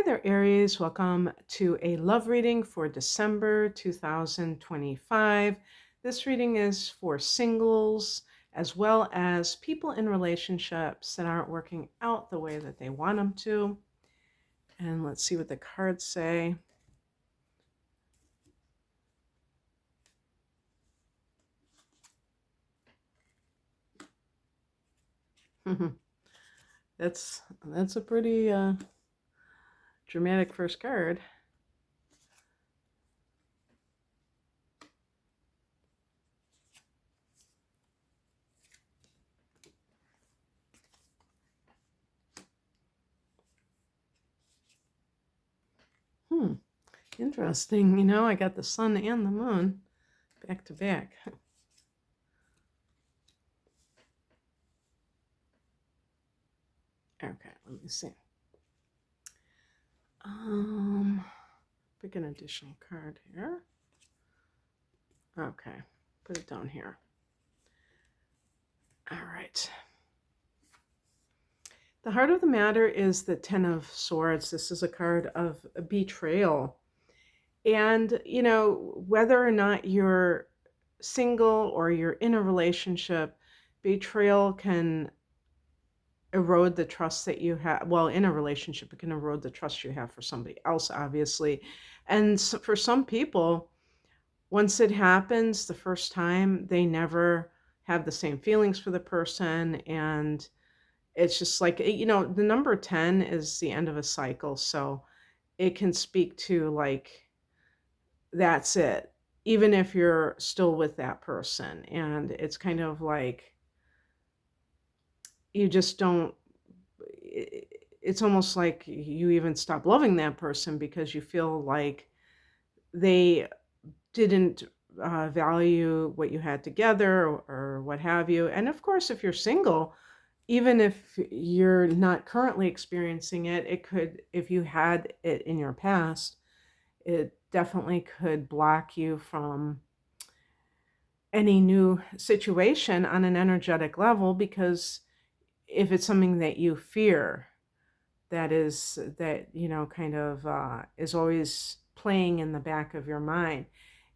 Hi there, Aries. Welcome to a love reading for December 2025. This reading is for singles as well as people in relationships that aren't working out the way that they want them to. And let's see what the cards say. that's a pretty dramatic first card. Hmm, interesting. I got the sun and the moon back to back. Okay, let me see. Pick an additional card here. Okay, put it down here. All right. The heart of the matter is the Ten of Swords. This is a card of betrayal. And, whether or not you're single or you're in a relationship, betrayal can erode the trust that you have. Well, in a relationship, it can erode the trust you have for somebody else, obviously. And so for some people, once it happens the first time, they never have the same feelings for the person. And it's just like, the number 10 is the end of a cycle. So it can speak to like, that's it, even if you're still with that person. And it's kind of like, you just don't, it's almost like you even stop loving that person because you feel like they didn't value what you had together or what have you. And of course, if you're single, even if you're not currently experiencing it, it could, if you had it in your past, it definitely could block you from any new situation on an energetic level, because if it's something that you fear, that kind of is always playing in the back of your mind.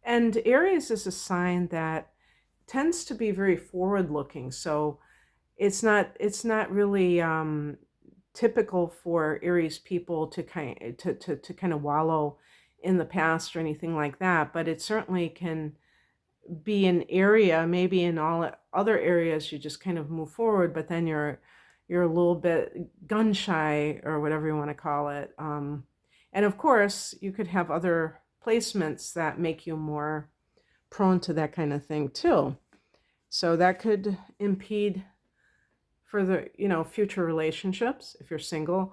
And Aries is a sign that tends to be very forward looking. So it's not really typical for Aries people to kind of wallow in the past or anything like that, but it certainly can be an area. Maybe in all other areas you just kind of move forward, but then you're a little bit gun shy or whatever you want to call it. And of course, you could have other placements that make you more prone to that kind of thing too. So that could impede further, future relationships if you're single.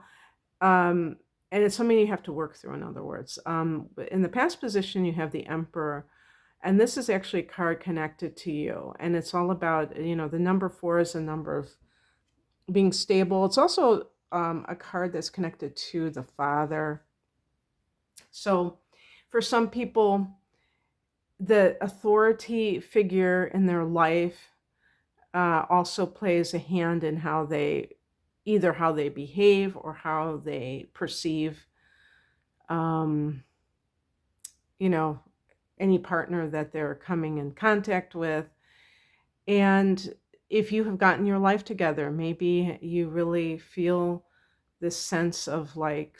Um, and it's something you have to work through, in other words. But in the past position, you have the Emperor, and this is actually a card connected to you. And it's all about, the number 4 is a number of being stable. It's also a card that's connected to the Father. So for some people, the authority figure in their life also plays a hand in either how they behave or how they perceive, um, you know, any partner that they're coming in contact with. And if you have gotten your life together, maybe you really feel this sense of like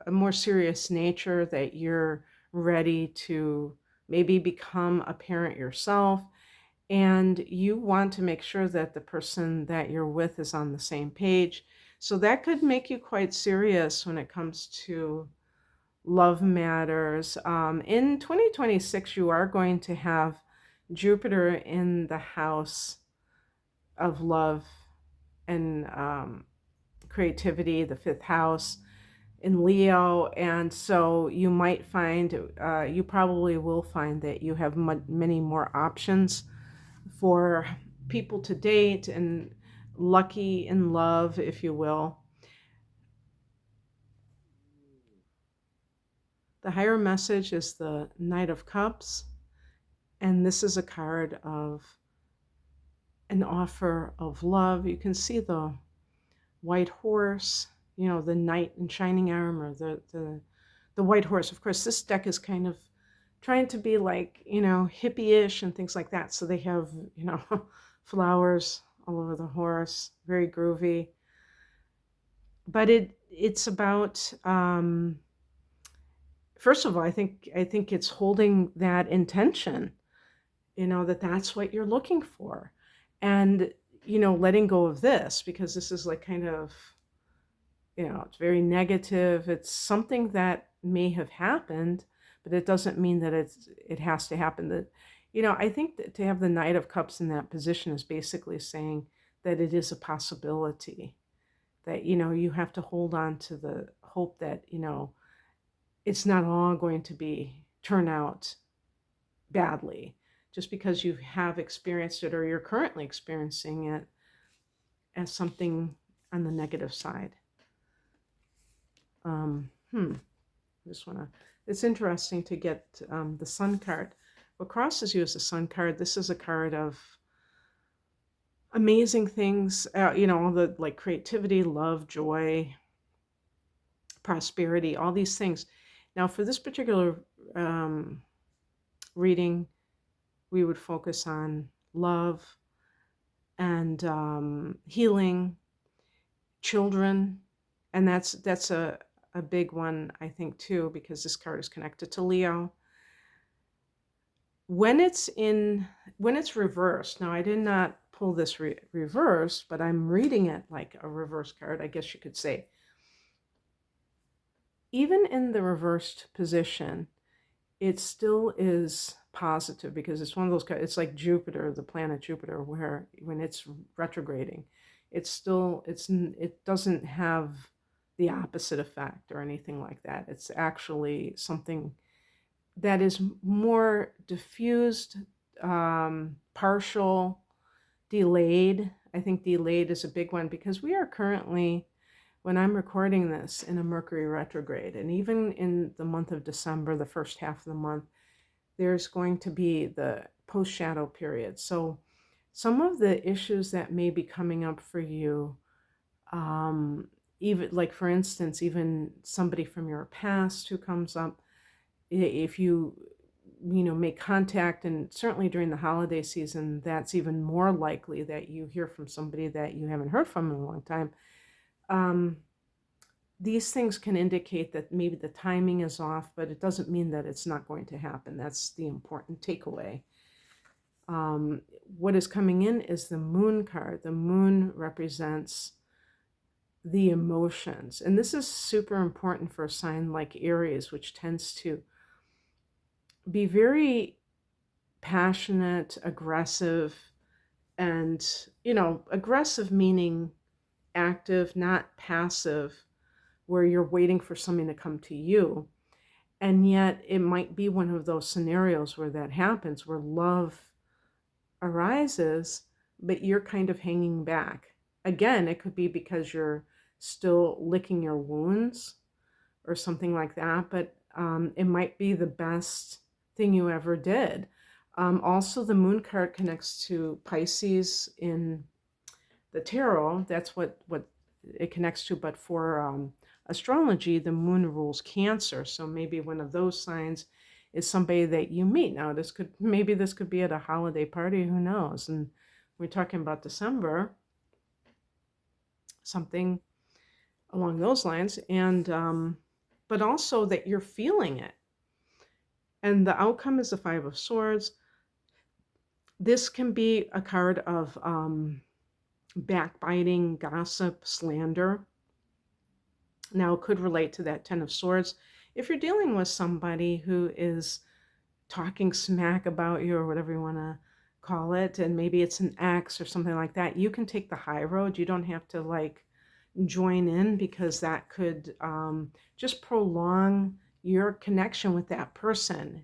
a more serious nature, that you're ready to maybe become a parent yourself. And you want to make sure that the person that you're with is on the same page. So that could make you quite serious when it comes to love matters. In 2026, you are going to have Jupiter in the house of love and creativity, the fifth house in Leo. And so you might find, you probably will find that you have many more options for people to date and lucky in love, if you will. The higher message is the Knight of Cups, and this is a card of an offer of love. You can see the white horse, the knight in shining armor, the white horse. Of course, this deck is kind of trying to be like, hippie-ish and things like that. So they have, flowers all over the horse, very groovy. But it's about first of all, I think it's holding that intention, that's what you're looking for. And letting go of this, because this is like kind of, it's very negative. It's something that may have happened, but it doesn't mean that it has to happen. That I think that to have the Knight of Cups in that position is basically saying that it is a possibility, that you have to hold on to the hope that it's not all going to be turn out badly just because you have experienced it or you're currently experiencing it as something on the negative side. I just want to, it's interesting to get the Sun card. What crosses you as a Sun card, this is a card of amazing things, all the like creativity, love, joy, prosperity, all these things. Now, for this particular reading, we would focus on love and healing, children, and that's a big one, I think, too, because this card is connected to Leo. When it's reversed, now I did not pull this reverse, but I'm reading it like a reverse card, I guess you could say. Even in the reversed position, it still is positive, because it's one of those, it's like Jupiter, the planet Jupiter, where when it's retrograding, it doesn't have the opposite effect or anything like that. It's actually something that is more diffused, partial, delayed. I think delayed is a big one, because we are currently, when I'm recording this, in a Mercury retrograde. And even in the month of December, the first half of the month, there's going to be the post-shadow period. So some of the issues that may be coming up for you, even like, for instance, even somebody from your past who comes up, if you make contact, and certainly during the holiday season, that's even more likely that you hear from somebody that you haven't heard from in a long time. These things can indicate that maybe the timing is off, but it doesn't mean that it's not going to happen. That's the important takeaway. What is coming in is the Moon card. The Moon represents the emotions, and this is super important for a sign like Aries, which tends to be very passionate, aggressive, and aggressive meaning active, not passive, where you're waiting for something to come to you. And yet it might be one of those scenarios where that happens, where love arises, but you're kind of hanging back. Again, it could be because you're still licking your wounds or something like that, but it might be the best thing you ever did. Also, the Moon card connects to Pisces in the tarot. That's what it connects to. But for astrology, the Moon rules Cancer. So maybe one of those signs is somebody that you meet. Now, this could be at a holiday party. Who knows? And we're talking about December, something along those lines. And but also that you're feeling it. And the outcome is the Five of Swords. This can be a card of backbiting, gossip, slander. Now, it could relate to that Ten of Swords. If you're dealing with somebody who is talking smack about you, or whatever you want to call it, and maybe it's an ex or something like that, you can take the high road. You don't have to like join in, because that could just prolong your connection with that person.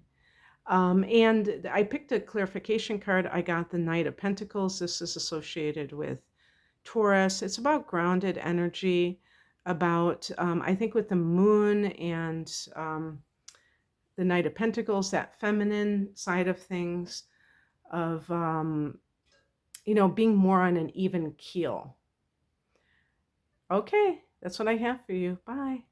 And I picked a clarification card. I got the Knight of Pentacles. This is associated with Taurus. It's about grounded energy, about, I think with the Moon and the Knight of Pentacles, that feminine side of things, of, being more on an even keel. Okay, That's what I have for you. Bye.